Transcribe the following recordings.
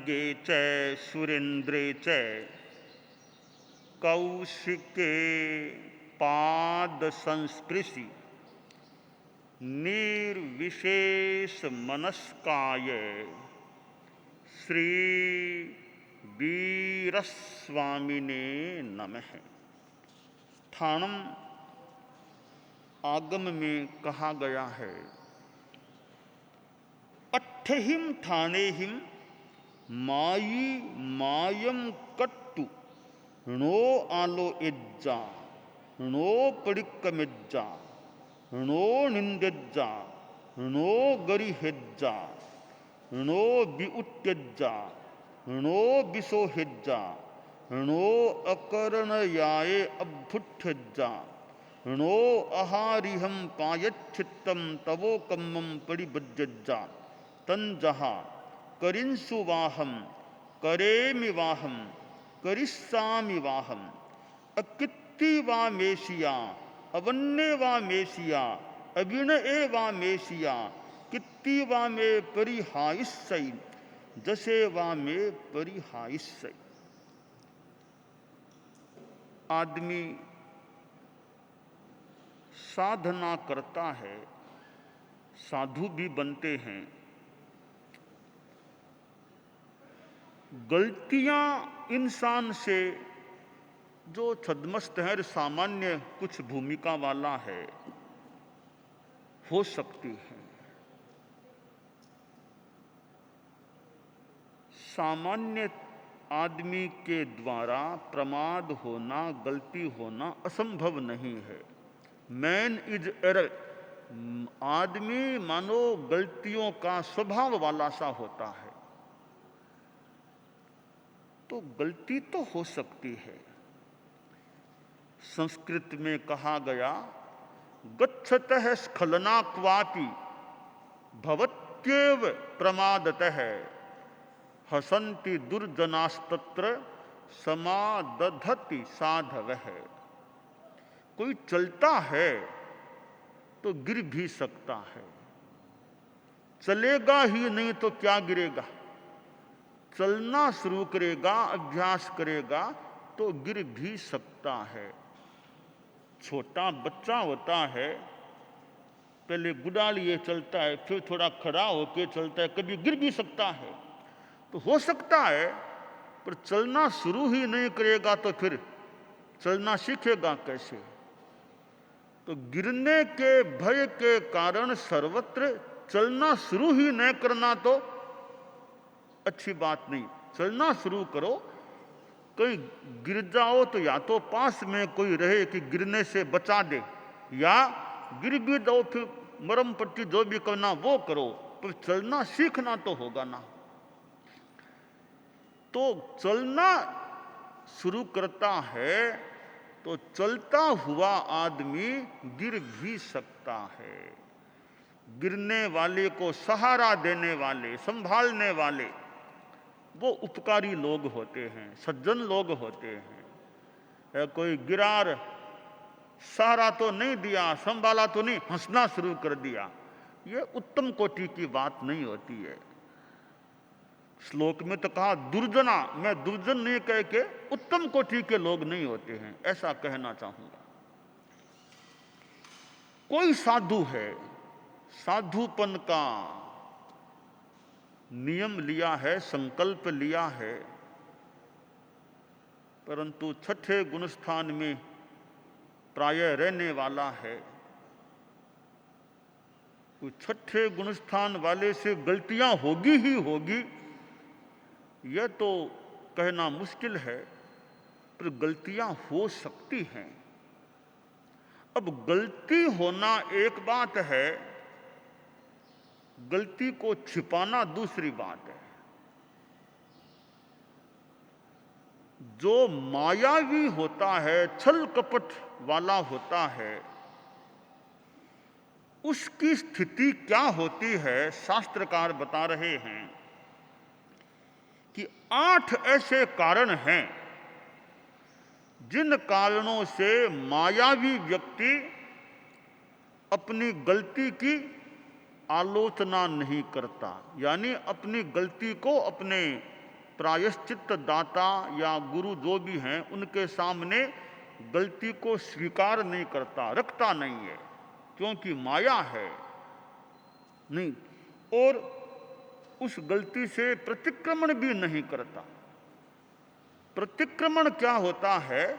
खड्गे च सुरेन्द्रे च कौशिके पाद संस्पृशि निर्विशेष मनस्काय श्री वीरस्वामिने नमः। ठाणम आगम में कहा गया है, अट्ठहिम ठाणेहिम मायी मायम कट्टु णो आलो इज्जा णो पडिक्कमिज्जा णो निंदिज्जा णो गरिहेज्जा णो बिउट्यज्जा णो बिसोहिज्जा णो अकरणयाये अभ्युठ्यज्जा णो आहारिहम पायच्छित्तम तवो कम्मम परिबज्जज्जा तंजहा करिंसुवाहम करेमिवाहम करिस्सामिवाहम अकित्तिवामेशिया अवन्नेवामेशिया अविनएवामेशिया कित्तिवामे परिहायिस्सै जसेवामे परिहायिस्सै। आदमी साधना करता है, साधु भी बनते हैं, गलतियां इंसान से जो छद्मस्त है, सामान्य कुछ भूमिका वाला है, हो सकती है। सामान्य आदमी के द्वारा प्रमाद होना, गलती होना असंभव नहीं है। Man is error. आदमी मानो गलतियों का स्वभाव वाला सा होता है, तो गलती तो हो सकती है। संस्कृत में कहा गया, गच्छतः स्खलना क्वापि भवत्येव प्रमादतः हसन्ति दुर्जनास्तत्र समादधति साधवः। कोई चलता है तो गिर भी सकता है, चलेगा ही नहीं तो क्या गिरेगा। चलना शुरू करेगा, अभ्यास करेगा तो गिर भी सकता है। छोटा बच्चा होता है, पहले गुडा लिए चलता है, फिर थोड़ा खड़ा होके चलता है, कभी गिर भी सकता है। तो हो सकता है, पर चलना शुरू ही नहीं करेगा तो फिर चलना सीखेगा कैसे। तो गिरने के भय के कारण सर्वत्र चलना शुरू ही नहीं करना तो अच्छी बात नहीं। चलना शुरू करो, कहीं गिर जाओ तो या तो पास में कोई रहे कि गिरने से बचा दे, या गिर भी दो फिर मरम पट्टी जो भी करना वो करो, पर चलना सीखना तो होगा ना। तो चलना शुरू करता है तो चलता हुआ आदमी गिर भी सकता है। गिरने वाले को सहारा देने वाले, संभालने वाले वो उपकारी लोग होते हैं, सज्जन लोग होते हैं। कोई गिरार, सहारा तो नहीं दिया, संभाला तो नहीं, हंसना शुरू कर दिया, ये उत्तम कोटि की बात नहीं होती है। श्लोक में तो कहा दुर्जना, मैं दुर्जन नहीं कह के उत्तम कोटि के लोग नहीं होते हैं, ऐसा कहना चाहूंगा। कोई साधु है, साधुपन का नियम लिया है, संकल्प लिया है, परंतु छठे गुणस्थान में प्रायः रहने वाला है। छठे गुणस्थान वाले से गलतियां होगी ही होगी, यह तो कहना मुश्किल है, पर गलतियां हो सकती हैं। अब गलती होना एक बात है, गलती को छिपाना दूसरी बात है। जो मायावी होता है, छल कपट वाला होता है, उसकी स्थिति क्या होती है, शास्त्रकार बता रहे हैं कि 8 ऐसे कारण हैं जिन कारणों से मायावी व्यक्ति अपनी गलती की आलोचना नहीं करता, यानी अपनी गलती को अपने प्रायश्चित दाता या गुरु जो भी हैं उनके सामने गलती को स्वीकार नहीं करता, रखता नहीं है, क्योंकि माया है नहीं, और उस गलती से प्रतिक्रमण भी नहीं करता। प्रतिक्रमण क्या होता है?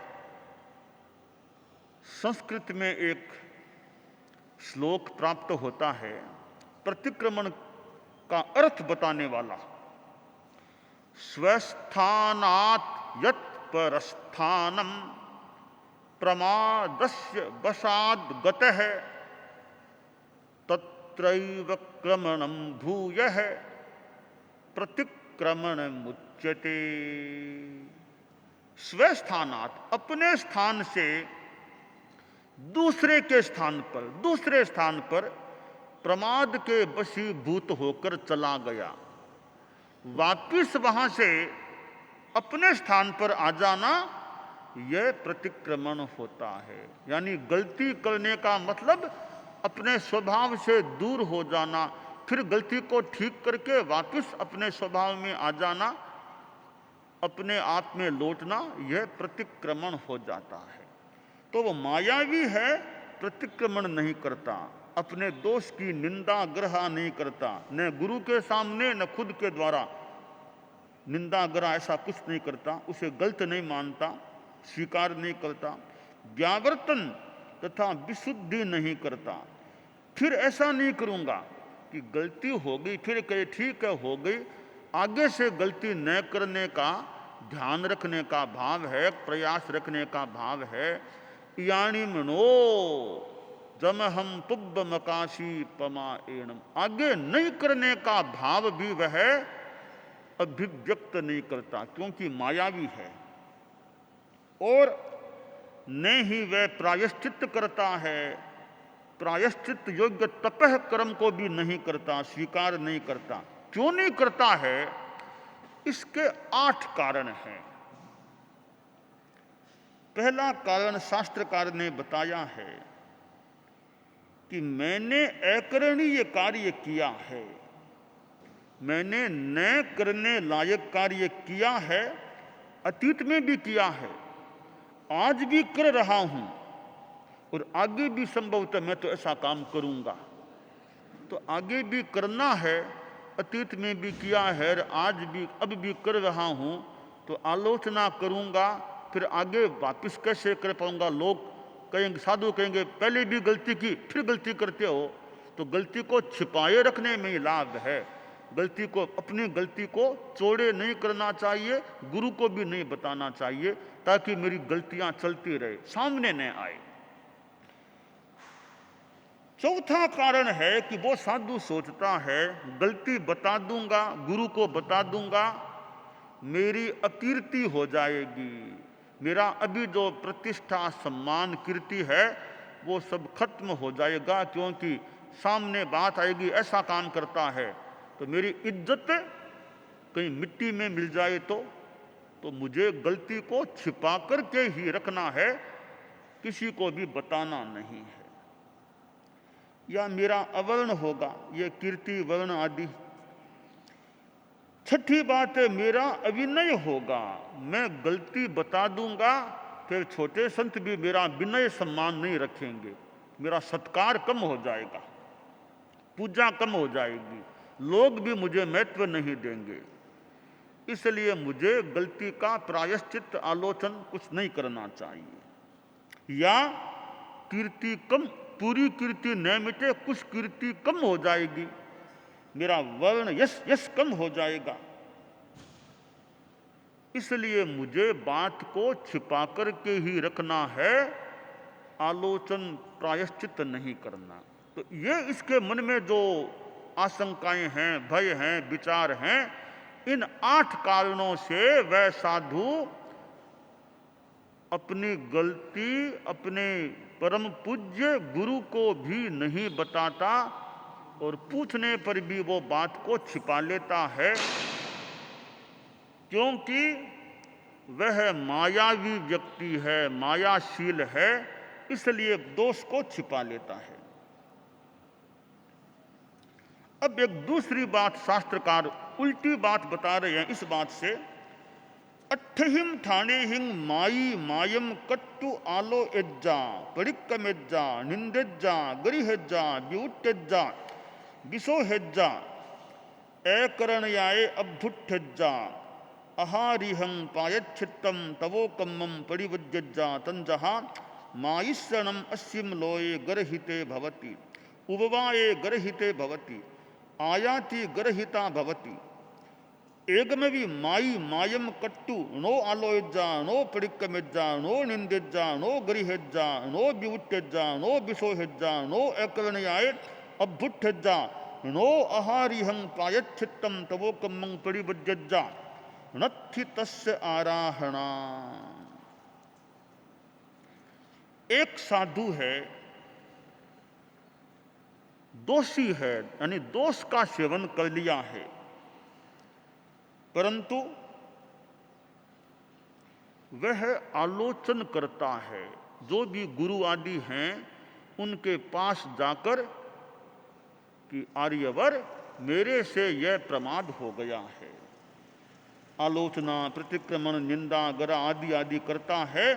संस्कृत में एक श्लोक प्राप्त होता है प्रतिक्रमण का अर्थ बताने वाला। स्वस्थानात् यत् परस्थानम प्रमादस्य वशाद् गतः तत्रैव क्रमणं भूयः प्रतिक्रमणमुच्यते। स्वस्थानात् अपने स्थान से दूसरे के स्थान पर, दूसरे स्थान पर प्रमाद के वशीभूत होकर चला गया, वापिस वहां से अपने स्थान पर आ जाना, यह प्रतिक्रमण होता है। यानी गलती करने का मतलब अपने स्वभाव से दूर हो जाना, फिर गलती को ठीक करके वापिस अपने स्वभाव में आ जाना, अपने आप में लौटना, यह प्रतिक्रमण हो जाता है। तो वो मायावी है, प्रतिक्रमण नहीं करता, अपने दोष की निंदा ग्रह नहीं करता, न गुरु के सामने न खुद के द्वारा निंदा ग्रह ऐसा कुछ नहीं करता, उसे गलत नहीं मानता, स्वीकार नहीं करता, व्यावर्तन तथा विशुद्धि नहीं करता। फिर ऐसा नहीं करूंगा कि गलती हो गई फिर कहे ठीक है हो गई, आगे से गलती न करने का ध्यान रखने का भाव है, प्रयास रखने का भाव है। यानी मनो जम हम तुब मकाशी पमा एणम, आगे नहीं करने का भाव भी वह अभिव्यक्त नहीं करता, क्योंकि मायावी है। और न ही वह प्रायश्चित करता है, प्रायश्चित योग्य तपह कर्म को भी नहीं करता, स्वीकार नहीं करता। क्यों नहीं करता है? इसके 8 कारण हैं। पहला कारण शास्त्रकार ने बताया है कि मैंने अकरणीय कार्य किया है, मैंने न करने लायक कार्य किया है, अतीत में भी किया है, आज भी कर रहा हूं और आगे भी संभवतः मैं तो ऐसा काम करूंगा। तो आगे भी करना है, अतीत में भी किया है, आज भी अब भी कर रहा हूं, तो आलोचना करूंगा, फिर आगे वापस कैसे कर पाऊंगा? लोग कहेंगे, साधु कहेंगे पहले भी गलती की फिर गलती करते हो। तो गलती को छिपाए रखने में ही लाभ है। गलती को, अपनी गलती को चौड़े नहीं करना चाहिए, गुरु को भी नहीं बताना चाहिए, ताकि मेरी गलतियां चलती रहे, सामने न आए। चौथा कारण है कि वो साधु सोचता है गलती बता दूंगा, गुरु को बता दूंगा, मेरी अकीर्ति हो जाएगी, मेरा अभी जो प्रतिष्ठा सम्मान कीर्ति है वो सब खत्म हो जाएगा, क्योंकि सामने बात आएगी ऐसा काम करता है, तो मेरी इज्जत कहीं मिट्टी में मिल जाए तो मुझे गलती को छिपा करके ही रखना है, किसी को भी बताना नहीं है। या मेरा अवर्ण होगा, ये कीर्ति वर्ण आदि। छठी बात है, मेरा अविनय होगा, मैं गलती बता दूंगा, फिर छोटे संत भी मेरा विनय सम्मान नहीं रखेंगे, मेरा सत्कार कम हो जाएगा, पूजा कम हो जाएगी, लोग भी मुझे महत्व नहीं देंगे। इसलिए मुझे गलती का प्रायश्चित आलोचन कुछ नहीं करना चाहिए। या कीर्ति कम, पूरी कीर्ति न मिटे, कुछ कीर्ति कम हो जाएगी, मेरा वर्ण यश कम हो जाएगा, इसलिए मुझे बात को छिपा करके ही रखना है, आलोचन प्रायश्चित नहीं करना। तो ये इसके मन में जो आशंकाएं हैं, भय हैं, विचार हैं, इन 8 कारणों से वह साधु अपनी गलती अपने परम पूज्य गुरु को भी नहीं बताता, और पूछने पर भी वो बात को छिपा लेता है, क्योंकि वह मायावी व्यक्ति है, मायाशील है, इसलिए दोष को छिपा लेता है। अब एक दूसरी बात शास्त्रकार उल्टी बात बता रहे हैं इस बात से। अट्ठहिम ठाणे हिंग माई मायम कट्टु आलो एज्जा परिक्कमेज्जा निंदेज्जा गरिहेज्जा ब्यूटेज्जा बिसो हेज्जा एकरणयाय अभ्युट्ठेज्जा अहारिहं पायच्छित्तम तवोकम्मं परिवज्जज्जा तंजहा मायिस्सनम अस्यम लोये गर्हिते भवति उभवाये गर्हिते भवति आयाति गर्हिता भवति एकमेवी माई मायम कट्टु नो आलोयज्जा नो परिक्कमेज्जा नो निंदेज्जा नो गरिहेज्जा नो बिवुट्टेज्जा नो बिसोहेज्जा नो एकरणयाय अभ्युट्ठेज्जा नो अहारिहं पायच्छित्तम तवोकम्मं परिवज्जज्जा नत्थि तस्य आराहणा। एक साधु है, दोषी है, यानी दोष का सेवन कर लिया है, परंतु वह आलोचन करता है। जो भी गुरु आदि हैं उनके पास जाकर कि आर्यवर मेरे से यह प्रमाद हो गया है, आलोचना प्रतिक्रमण निंदा गरा आदि आदि करता है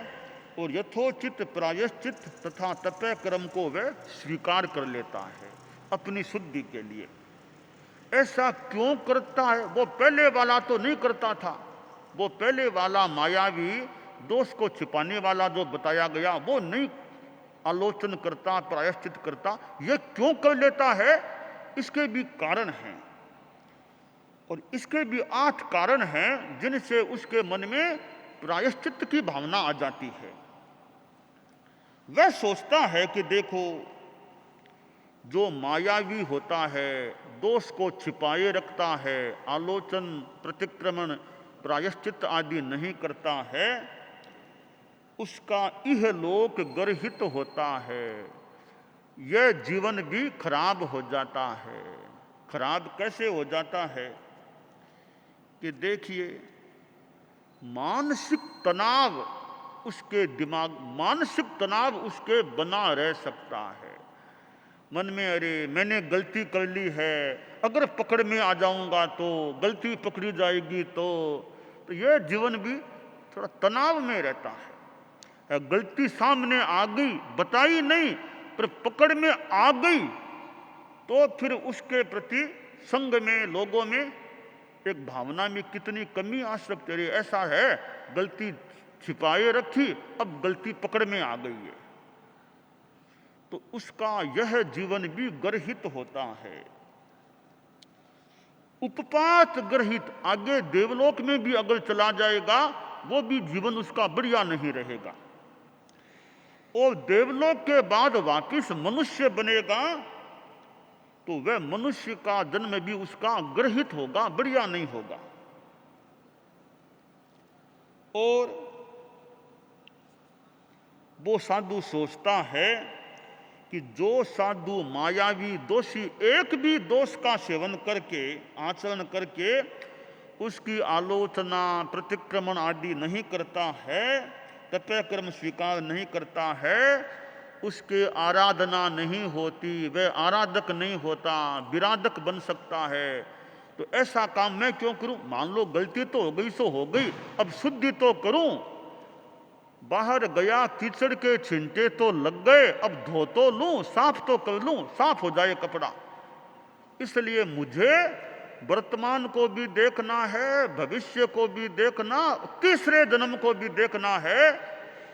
और यथोचित प्रायश्चित तथा तपय कर्म को वह स्वीकार कर लेता है अपनी शुद्धि के लिए। ऐसा क्यों करता है? वो पहले वाला तो नहीं करता था। वो पहले वाला मायावी दोष को छिपाने वाला जो बताया गया वो नहीं आलोचन करता, प्रायश्चित करता। ये क्यों कर लेता है? इसके भी कारण हैं और इसके भी 8 कारण हैं जिनसे उसके मन में प्रायश्चित की भावना आ जाती है। वह सोचता है कि देखो, जो मायावी होता है, दोष को छिपाए रखता है, आलोचन प्रतिक्रमण प्रायश्चित आदि नहीं करता है, उसका इहलोक गर्हित होता है, यह जीवन भी खराब हो जाता है। खराब कैसे हो जाता है कि देखिए, मानसिक तनाव उसके दिमाग, मानसिक तनाव उसके बना रह सकता है। मन में अरे मैंने गलती कर ली है, अगर पकड़ में आ जाऊंगा तो, गलती पकड़ी जाएगी तो यह जीवन भी थोड़ा तनाव में रहता है। गलती सामने आ गई, बताई नहीं, पर पकड़ में आ गई तो फिर उसके प्रति संग में, लोगों में एक भावना में कितनी कमी आ सकती है। ऐसा है, गलती छिपाए रखी, अब गलती पकड़ में आ गई है, तो उसका यह जीवन भी गर्हित होता है। उपपात गर्हित, आगे देवलोक में भी अगर चला जाएगा वो भी जीवन उसका बढ़िया नहीं रहेगा, और देवलोक के बाद वापिस मनुष्य बनेगा तो वह मनुष्य का जन्म भी उसका गर्हित होगा, बढ़िया नहीं होगा। और वो साधु सोचता है कि जो साधु मायावी दोषी एक भी दोष का सेवन करके, आचरण करके उसकी आलोचना प्रतिक्रमण आदि नहीं करता है, तपय कर्म स्वीकार नहीं करता है, उसके आराधना नहीं होती, वह आराधक नहीं होता, विराधक बन सकता है। तो ऐसा काम मैं क्यों करूं? मान लो गलती तो हो गई सो हो गई, अब शुद्धि तो करूं। बाहर गया, कीचड़ के छिंटे तो लग गए, अब धो तो लूं, साफ तो कर लूं, साफ हो जाए कपड़ा। इसलिए मुझे वर्तमान को भी देखना है, भविष्य को भी देखना, तीसरे जन्म को भी देखना है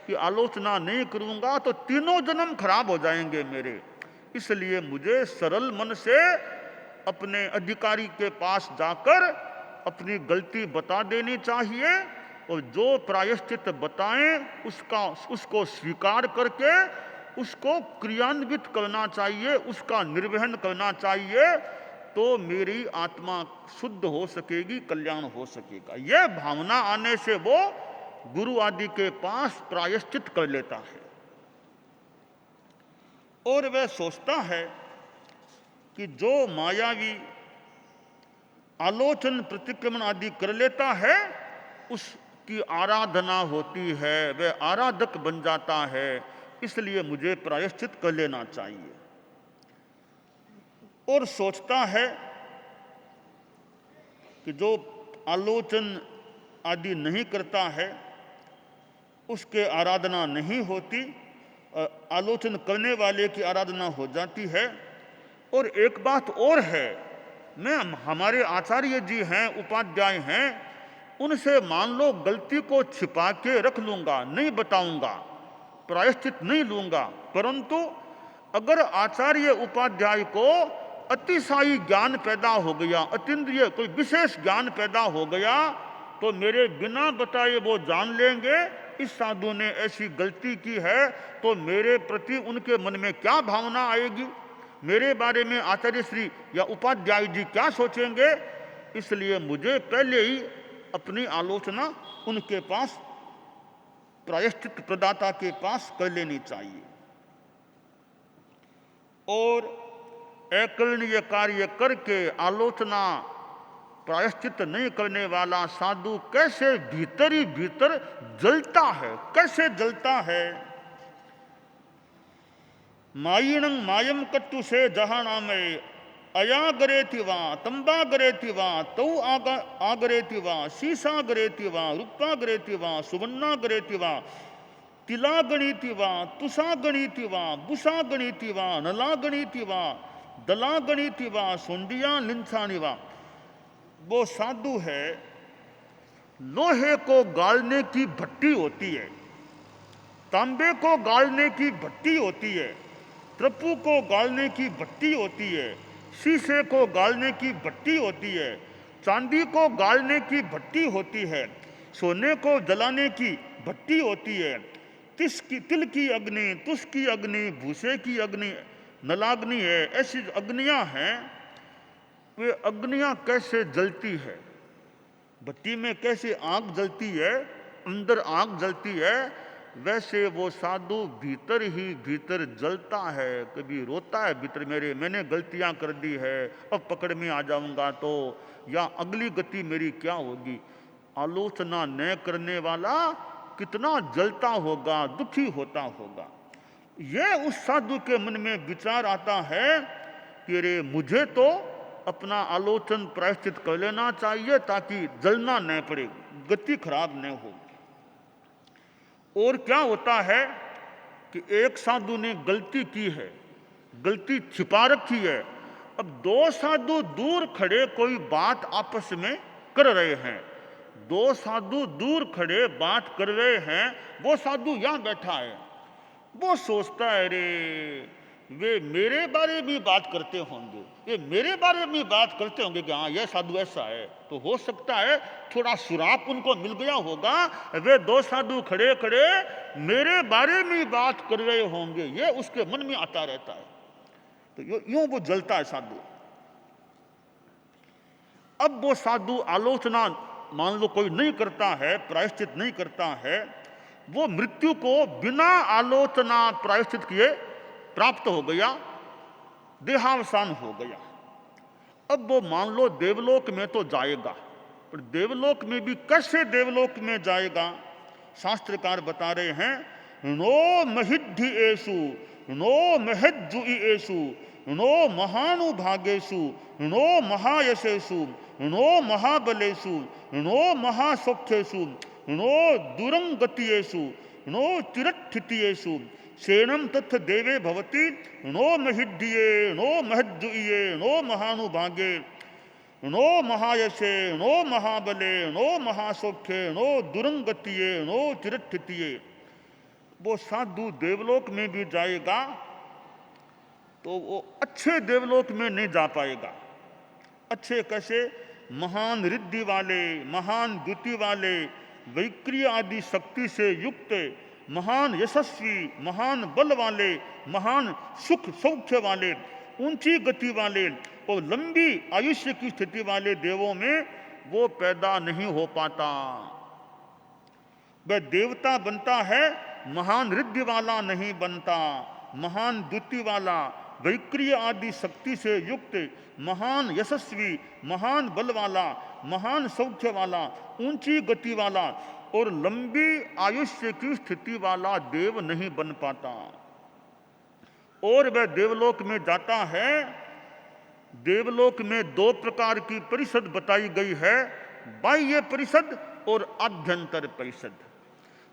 कि आलोचना नहीं करूंगा तो तीनों जन्म खराब हो जाएंगे मेरे। इसलिए मुझे सरल मन से अपने अधिकारी के पास जाकर अपनी गलती बता देनी चाहिए, और जो प्रायश्चित बताएं उसको स्वीकार करके उसको क्रियान्वित करना चाहिए, उसका निर्वहन करना चाहिए, तो मेरी आत्मा शुद्ध हो सकेगी, कल्याण हो सकेगा। यह भावना आने से वो गुरु आदि के पास प्रायश्चित कर लेता है। और वह सोचता है कि जो मायावी आलोचन प्रतिक्रमण आदि कर लेता है उसकी आराधना होती है, वह आराधक बन जाता है, इसलिए मुझे प्रायश्चित कर लेना चाहिए। और सोचता है कि जो आलोचन आदि नहीं करता है उसके आराधना नहीं होती, आलोचन करने वाले की आराधना हो जाती है। और एक बात और है, मैं हमारे आचार्य जी हैं, उपाध्याय हैं, उनसे मान लो गलती को छिपा के रख लूंगा, नहीं बताऊंगा, प्रायश्चित नहीं लूंगा, परंतु अगर आचार्य उपाध्याय को अतिशायी ज्ञान पैदा हो गया, अतीन्द्रिय कोई विशेष ज्ञान पैदा हो गया, तो मेरे बिना बताए वो जान लेंगे इस साधु ने ऐसी गलती की है, तो मेरे प्रति उनके मन में क्या भावना आएगी, मेरे बारे में आचार्य श्री या उपाध्याय जी क्या सोचेंगे। इसलिए मुझे पहले ही अपनी आलोचना उनके पास, प्रायश्चित प्रदाता के पास कर लेनी चाहिए। और अकरणीय कार्य करके आलोचना प्रायश्चित नहीं करने वाला साधु कैसे भीतर ही भीतर जलता है, कैसे जलता है। मायिणं मायम कट्टु से जहानामे अयागरेति वा तंबागरेति वा तौ आगरेति वा शीशागरेति वा रूपागरेति वा सुवर्णागरेति वा तिलागणीति वा तुषागणीति वा बुषागणीति वा नलागणीति वा दलागणीति वा सुंडिया लिंसानी वा। वो साधु है, लोहे को गालने की भट्टी होती है, तांबे को गालने की भट्टी होती है, ट्रप्पू को गालने की भट्टी होती है, शीशे को गालने की भट्टी होती है, चांदी को गालने की भट्टी होती है, सोने को जलाने की भट्टी होती है, तिल की अग्नि, तुष की अग्नि, भूसे की अग्नि, नलाग्नि है। ऐसी अग्नियां हैं, वे अग्नियां कैसे जलती है, भट्टी में कैसे आग जलती है, अंदर आग जलती है, वैसे वो साधु भीतर ही भीतर जलता है। कभी रोता है भीतर, मैंने गलतियां कर दी है, अब पकड़ में आ जाऊंगा तो, या अगली गति मेरी क्या होगी। आलोचना न करने वाला कितना जलता होगा, दुखी होता होगा। यह उस साधु के मन में विचार आता है कि रे मुझे तो अपना आलोचन प्रायश्चित कर लेना चाहिए ताकि जलना न पड़े, गति खराब न हो। और क्या होता है कि एक साधु ने गलती की है, गलती छिपा रखी है, अब दो साधु दूर खड़े कोई बात आपस में कर रहे हैं, दो साधु दूर खड़े बात कर रहे हैं, वो साधु यहां बैठा है, वो सोचता है रे वे मेरे बारे में बात करते होंगे, ये मेरे बारे में बात करते होंगे कि हाँ यह साधु ऐसा है, तो हो सकता है थोड़ा सुराग उनको मिल गया होगा, वे दो साधु खड़े खड़े मेरे बारे में बात कर रहे होंगे, ये उसके मन में आता रहता है। तो यूं वो जलता है साधु। अब वो साधु आलोचना मान लो कोई नहीं करता है, प्रायश्चित नहीं करता है, वो मृत्यु को बिना आलोचना प्रायश्चित किए प्राप्त हो गया, देहावसान हो गया। अब वो मान लो देवलोक में तो जाएगा, पर देवलोक में भी कैसे देवलोक में जाएगा, शास्त्रकार बता रहे हैं, नो महिध्येषु नो महज्जुएषु नो महानुभागेषु नो महायशेषु नो महाबलेषु नो महासौख्येषु नो दुरंगतियेषु नो चिरठितियेषु सेनम तथ देवे भवति नो महिध्ये नो महज्जुए नो महानुभागे नो महायशे नो महाबले नो महासौख्ये नो दुरंगतिये नो चिरठितिये। वो साधु देवलोक में भी जाएगा तो वो अच्छे देवलोक में नहीं जा पाएगा। अच्छे कैसे? महान रिद्धि वाले, महान द्युति वाले, वैक्रिय आदि शक्ति से युक्त, महान यशस्वी, महान बल वाले, महान सुख सौख्य वाले, ऊंची गति वाले और लंबी आयुष्य की स्थिति वाले देवों में वो पैदा नहीं हो पाता। वह देवता बनता है, महान रिद्धि वाला नहीं बनता। महान द्युति वाला, वैक्रिय आदि शक्ति से युक्त, महान यशस्वी, महान बल वाला, महान सौख्य वाला, ऊंची गति वाला और लंबी आयुष्य की स्थिति वाला देव नहीं बन पाता। और वह देवलोक में जाता है देवलोक में दो प्रकार की परिषद बताई गई है, बाह्य परिषद और आभ्यंतर परिषद।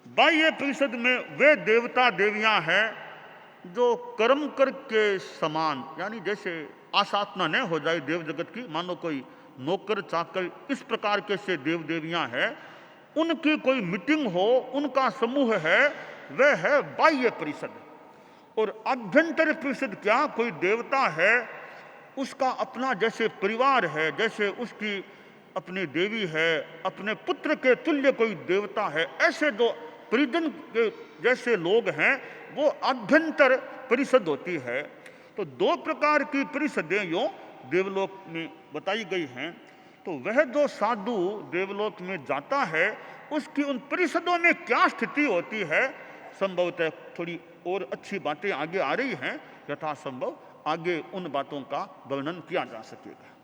बाह्य परिषद में वे देवता देवियां हैं जो कर्म कर के समान, यानी जैसे आसाधना न हो जाए देव जगत की, मानो कोई नौकर चाकर इस प्रकार के से देव देवियां हैं, उनकी कोई मीटिंग हो, उनका समूह है, वह है बाह्य परिषद। और आभ्यंतर परिषद क्या, कोई देवता है, उसका अपना जैसे परिवार है, जैसे उसकी अपनी देवी है, अपने पुत्र के तुल्य कोई देवता है, ऐसे जो परिजन के जैसे लोग हैं, वो आभ्यंतर परिषद होती है। तो दो प्रकार की परिषदें यो देवलोक में बताई गई हैं। तो वह जो साधु देवलोक में जाता है, उसकी उन परिषदों में क्या स्थिति होती है, संभवतः थोड़ी और अच्छी बातें आगे आ रही हैं, यथासंभव आगे उन बातों का वर्णन किया जा सकेगा।